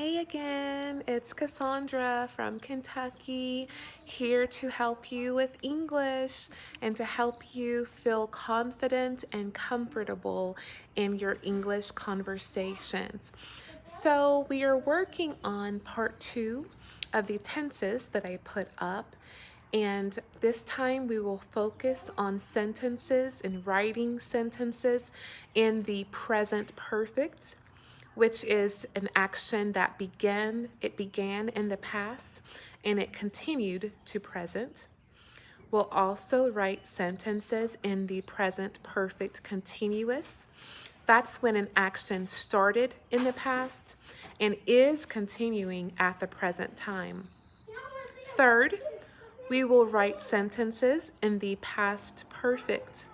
Hey again, it's Cassandra from Kentucky, here to help you with English and to help you feel confident and comfortable in your English conversations. So, we are working on part 2 of the tenses that I put up. And this time we will focus on sentences and writing sentences in the present perfect, which is an action that began in the past and it continued to present. We'll also write sentences in the present perfect continuous. That's when an action started in the past and is continuing at the present time. Third, we will write sentences in the past perfect.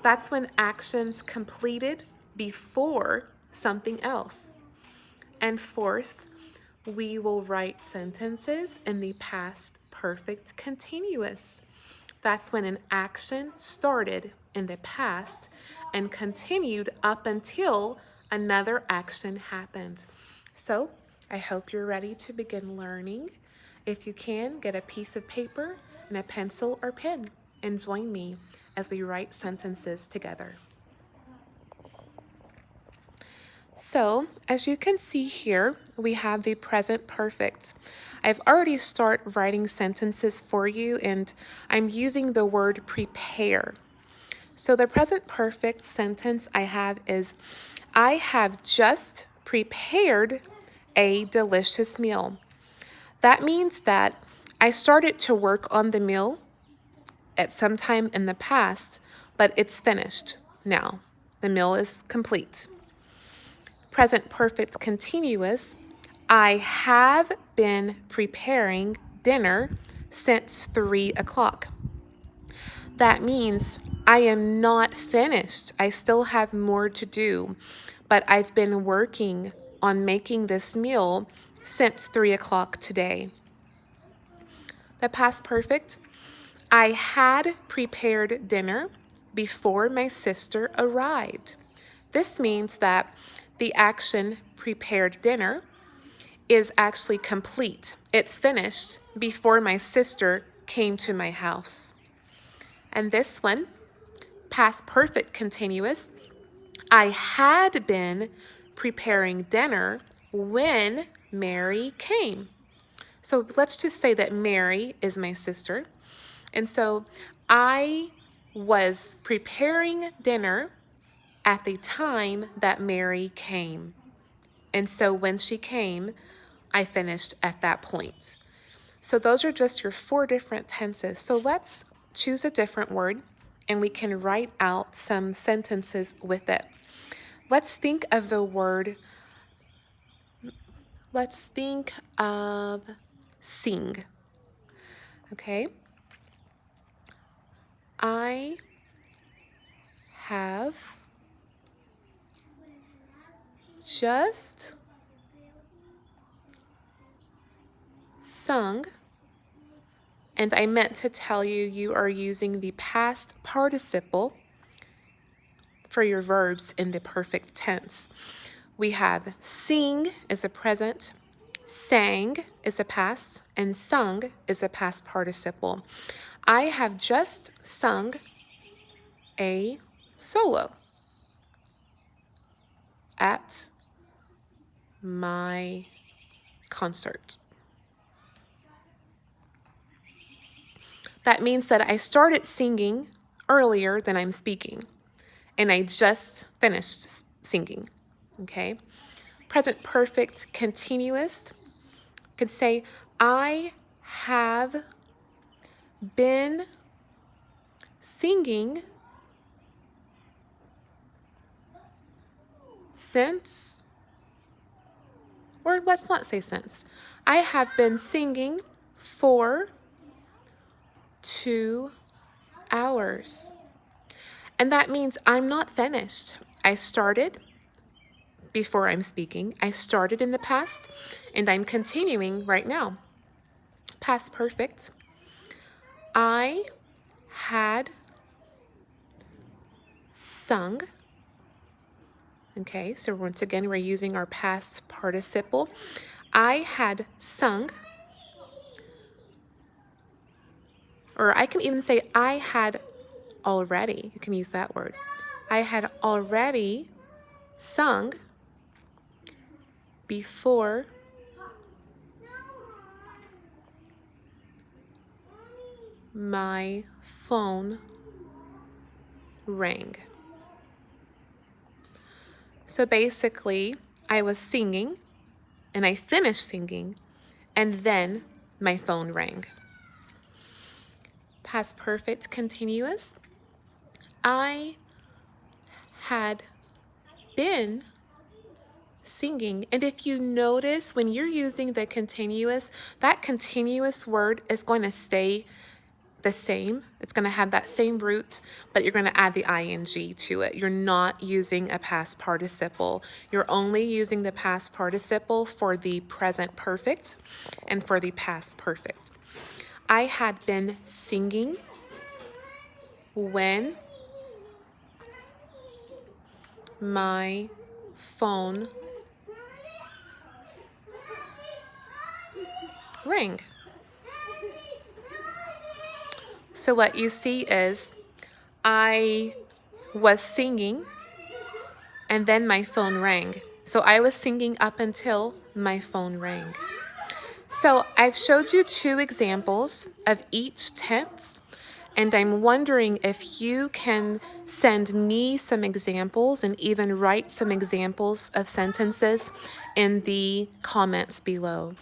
That's when actions completed before something else. And fourth, we will write sentences in the past perfect continuous. That's when an action started in the past and continued up until another action happened. So, I hope you're ready to begin learning. If you can, get a piece of paper and a pencil or pen and join me as we write sentences together. So, as you can see here, we have the present perfect. I've already started writing sentences for you, and I'm using the word prepare. So the present perfect sentence I have is, I have just prepared a delicious meal. That means that I started to work on the meal at some time in the past, but it's finished now. The meal is complete. Present perfect continuous, I have been preparing dinner since 3 o'clock. That means I am not finished. I still have more to do, but I've been working on making this meal since 3 o'clock today. The past perfect, I had prepared dinner before my sister arrived. This means that the action prepared dinner is actually complete. It finished before my sister came to my house. And this one, past perfect continuous, I had been preparing dinner when Mary came. So let's just say that Mary is my sister. And so I was preparing dinner at the time that Mary came. And so when she came, I finished at that point. So those are just your 4 different tenses. So let's choose a different word and we can write out some sentences with it. Let's think of the word, let's think of sing. Okay. I have just sung, and I meant to tell you, you are using the past participle for your verbs in the perfect tense. We have sing is a present, sang is a past, and sung is a past participle. I have just sung a solo at my concert. That means that I started singing earlier than I'm speaking, and I just finished singing, okay? Present perfect continuous could say, I have been singing since, or let's not say since. I have been singing for 2 hours. And that means I'm not finished. I started before I'm speaking. I started in the past and I'm continuing right now. Past perfect. I had sung. Okay, so once again, we're using our past participle. I had sung, or I can even say I had already. You can use that word. I had already sung before my phone rang. So basically, I was singing and I finished singing and then my phone rang. Past perfect continuous. I had been singing. And if you notice when you're using the continuous, that continuous word is going to stay the same. It's going to have that same root, but you're going to add the ing to it. You're not using a past participle. You're only using the past participle for the present perfect and for the past perfect. I had been singing when my phone rang. So what you see is I was singing and then my phone rang. So I was singing up until my phone rang. So I've showed you 2 examples of each tense, and I'm wondering if you can send me some examples and even write some examples of sentences in the comments below.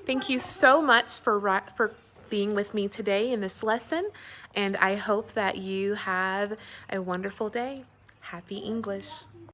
Thank you so much for being with me today in this lesson, and I hope that you have a wonderful day. Happy English.